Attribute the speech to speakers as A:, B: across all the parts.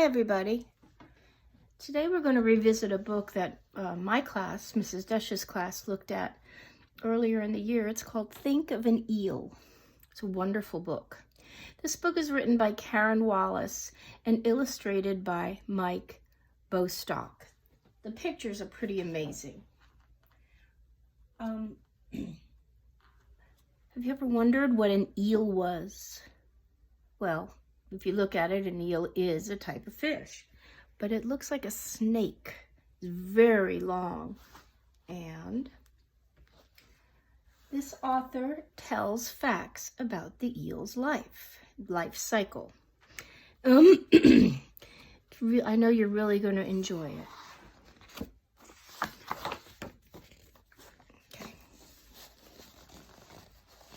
A: Hi everybody. Today we're going to revisit a book that my class, Mrs. Desch's class, looked at earlier in the year. It's called Think of an Eel. It's a wonderful book. This book is written by Karen Wallace and illustrated by Mike Bostock. The pictures are pretty amazing. Have you ever wondered what an eel was? Well, if you look at it, an eel is a type of fish, but it looks like a snake. It's very long. And this author tells facts about the eel's life cycle. I know you're really going to enjoy it. Okay.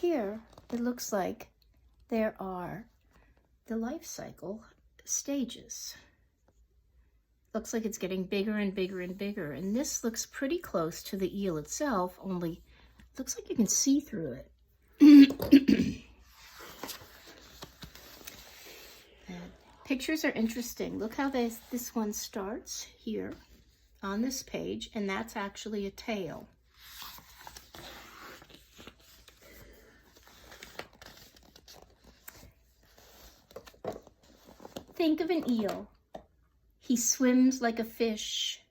A: Here, it looks like there are the life cycle stages. Looks like it's getting bigger and bigger and bigger, and this looks pretty close to the eel itself, only it looks like you can see through it. Pictures are interesting. Look how this one starts here on this page, and that's actually a tail. Think of an eel. He swims like a fish.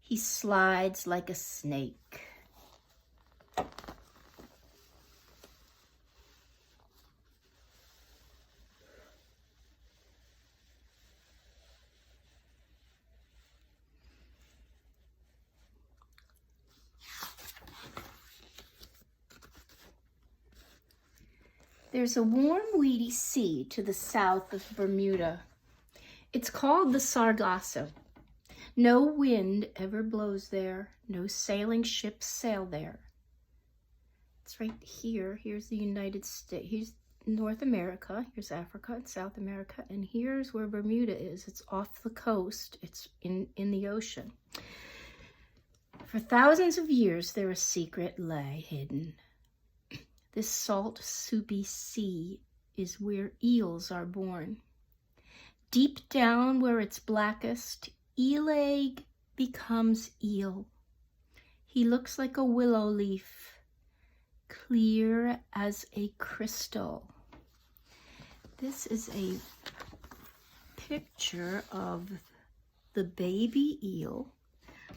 A: He slides like a snake. There's a warm, weedy sea to the south of Bermuda. It's called the Sargasso. No wind ever blows there. No sailing ships sail there. It's right here. Here's the United States. Here's North America. Here's Africa and South America. And here's where Bermuda is. It's off the coast. It's in the ocean. For thousands of years, there a secret lay hidden. This salt, soupy sea is where eels are born. Deep down where it's blackest, eel egg becomes eel. He looks like a willow leaf, clear as a crystal. This is a picture of the baby eel,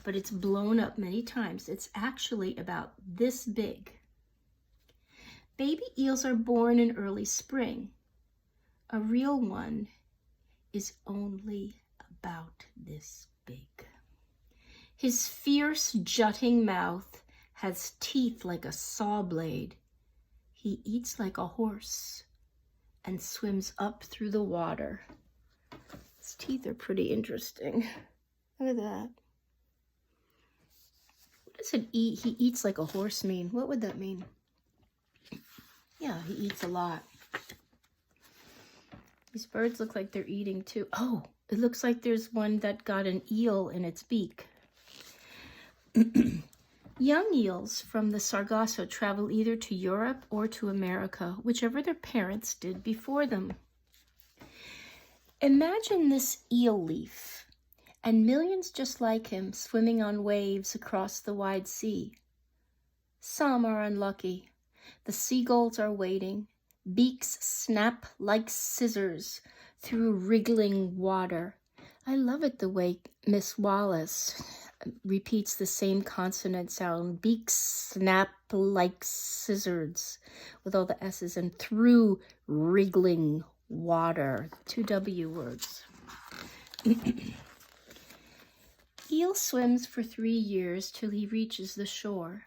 A: but it's blown up many times. It's actually about this big. Baby eels are born in early spring. A real one is only about this big. His fierce, jutting mouth has teeth like a saw blade. He eats like a horse and swims up through the water. His teeth are pretty interesting. Look at that. What does it eat? He eats like a horse mean? What would that mean? Yeah, he eats a lot. These birds look like they're eating too. Oh, it looks like there's one that got an eel in its beak. Young eels from the Sargasso travel either to Europe or to America, whichever their parents did before them. Imagine this eel leaf and millions just like him swimming on waves across the wide sea. Some are unlucky. The seagulls are waiting. Beaks snap like scissors through wriggling water. I love it the way Miss Wallace repeats the same consonant sound. Beaks snap like scissors with all the S's and through wriggling water. 2 W words. Eel swims for 3 years till he reaches the shore.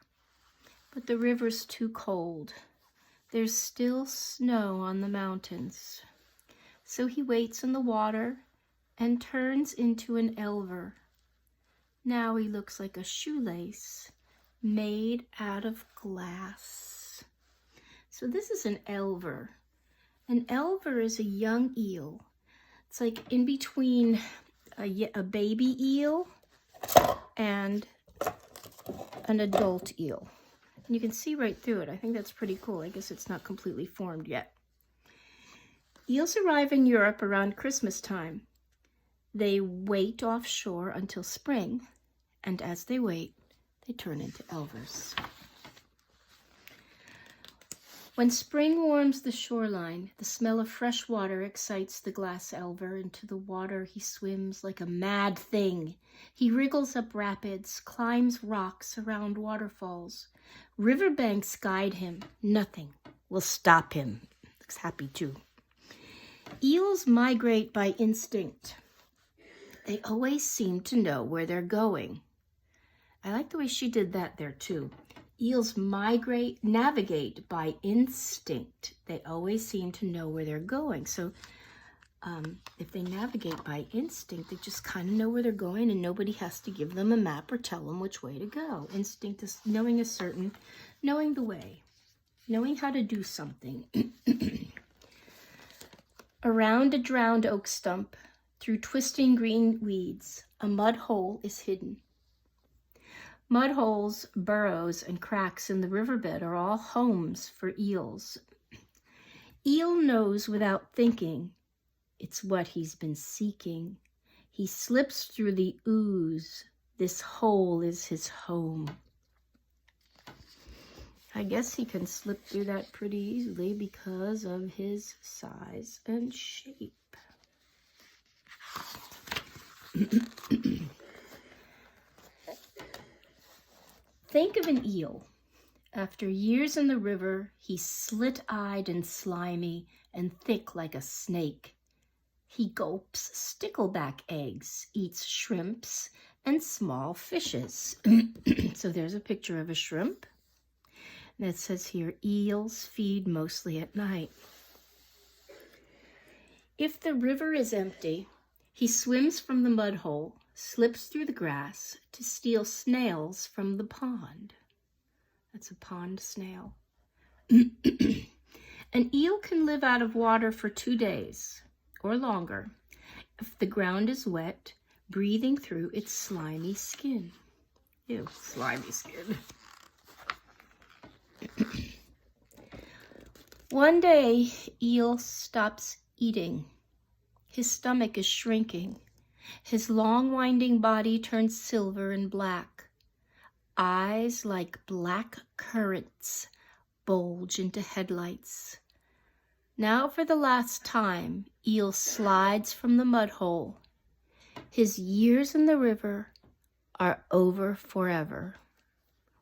A: But the river's too cold. There's still snow on the mountains. So he waits in the water and turns into an elver. Now he looks like a shoelace made out of glass. So this is an elver. An elver is a young eel. It's like in between a baby eel and an adult eel. And you can see right through it. I think that's pretty cool. I guess it's not completely formed yet. Eels arrive in Europe around Christmas time. They wait offshore until spring, and as they wait, they turn into elvers. When spring warms the shoreline, the smell of fresh water excites the glass elver. Into the water he swims like a mad thing. He wriggles up rapids, climbs rocks around waterfalls. Riverbanks guide him. Nothing will stop him. Looks happy too. Eels migrate by instinct. They always seem to know where they're going. I like the way she did that there too. Eels navigate by instinct. They always seem to know where they're going. So if they navigate by instinct, they just kind of know where they're going and nobody has to give them a map or tell them which way to go. Instinct is knowing the way, knowing how to do something. Around a drowned oak stump, through twisting green weeds, a mud hole is hidden. Mud holes, burrows, and cracks in the riverbed are all homes for eels. Eel knows without thinking. It's what he's been seeking. He slips through the ooze. This hole is his home. I guess he can slip through that pretty easily because of his size and shape. Think of an eel. After years in the river, he's slit-eyed and slimy and thick like a snake. He gulps stickleback eggs, eats shrimps and small fishes. So there's a picture of a shrimp. And it says here, eels feed mostly at night. If the river is empty, he swims from the mud hole, slips through the grass to steal snails from the pond. That's a pond snail. An eel can live out of water for 2 days or longer if the ground is wet, breathing through its slimy skin. Ew, slimy skin. One day, eel stops eating. His stomach is shrinking. His long winding body turns silver and black. Eyes like black currants bulge into headlights. Now for the last time, eel slides from the mud hole. His years in the river are over forever.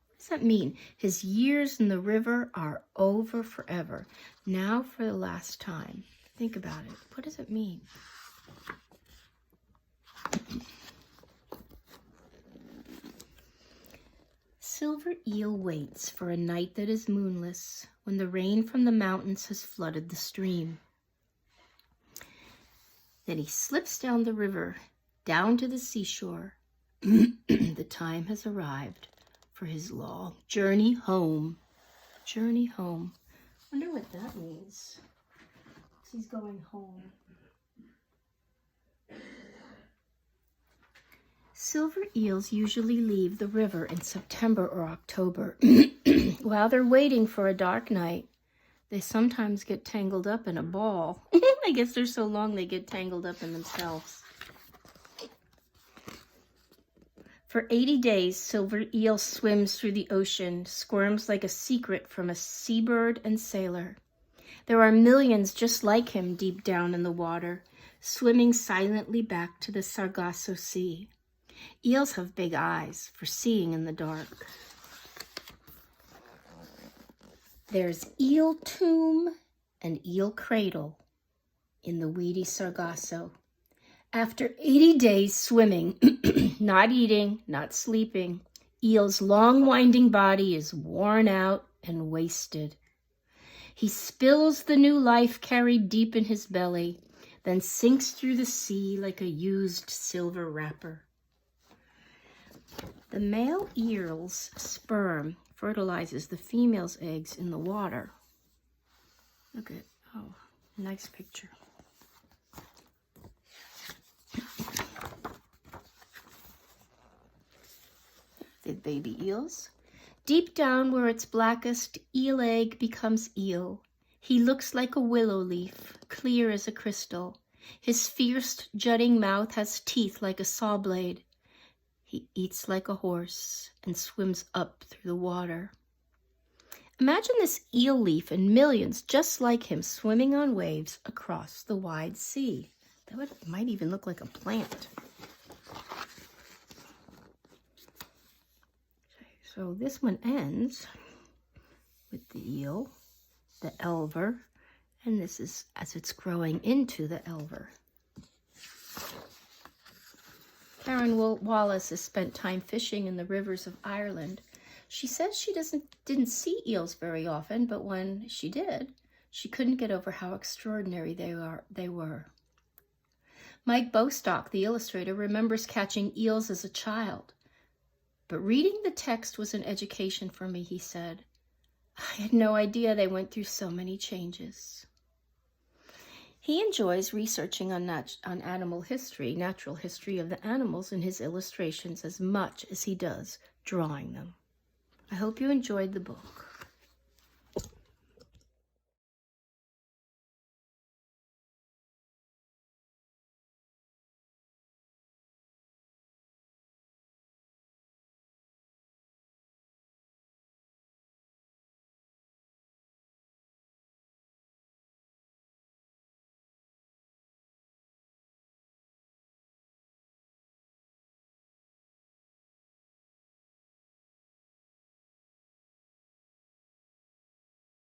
A: What does that mean? His years in the river are over forever. Now for the last time. Think about it. What does it mean? Silver eel waits for a night that is moonless, when the rain from the mountains has flooded the stream. Then he slips down the river, down to the seashore. The time has arrived for his long journey home. Journey home. Wonder what that means. He's going home. Silver eels usually leave the river in September or October. While they're waiting for a dark night, they sometimes get tangled up in a ball. I guess they're so long they get tangled up in themselves. For 80 days, silver eel swims through the ocean, squirms like a secret from a seabird and sailor. There are millions just like him deep down in the water, swimming silently back to the Sargasso Sea. Eels have big eyes for seeing in the dark. There's eel tomb and eel cradle in the weedy Sargasso. After 80 days swimming, not eating, not sleeping, eel's long winding body is worn out and wasted. He spills the new life carried deep in his belly, then sinks through the sea like a used silver wrapper. The male eel's sperm fertilizes the female's eggs in the water. Look at, oh, nice picture. The baby eels. Deep down where it's blackest, eel egg becomes eel. He looks like a willow leaf, clear as a crystal. His fierce, jutting mouth has teeth like a saw blade. He eats like a horse and swims up through the water. Imagine this eel leaf and millions just like him swimming on waves across the wide sea. That might even look like a plant. So this one ends with the eel, the elver, and this is as it's growing into the elver. Karen Wallace has spent time fishing in the rivers of Ireland. She says she didn't see eels very often, but when she did, she couldn't get over how extraordinary they were. Mike Bostock, the illustrator, remembers catching eels as a child. But reading the text was an education for me, he said. I had no idea they went through so many changes. He enjoys researching on animal history, natural history of the animals in his illustrations as much as he does drawing them. I hope you enjoyed the book.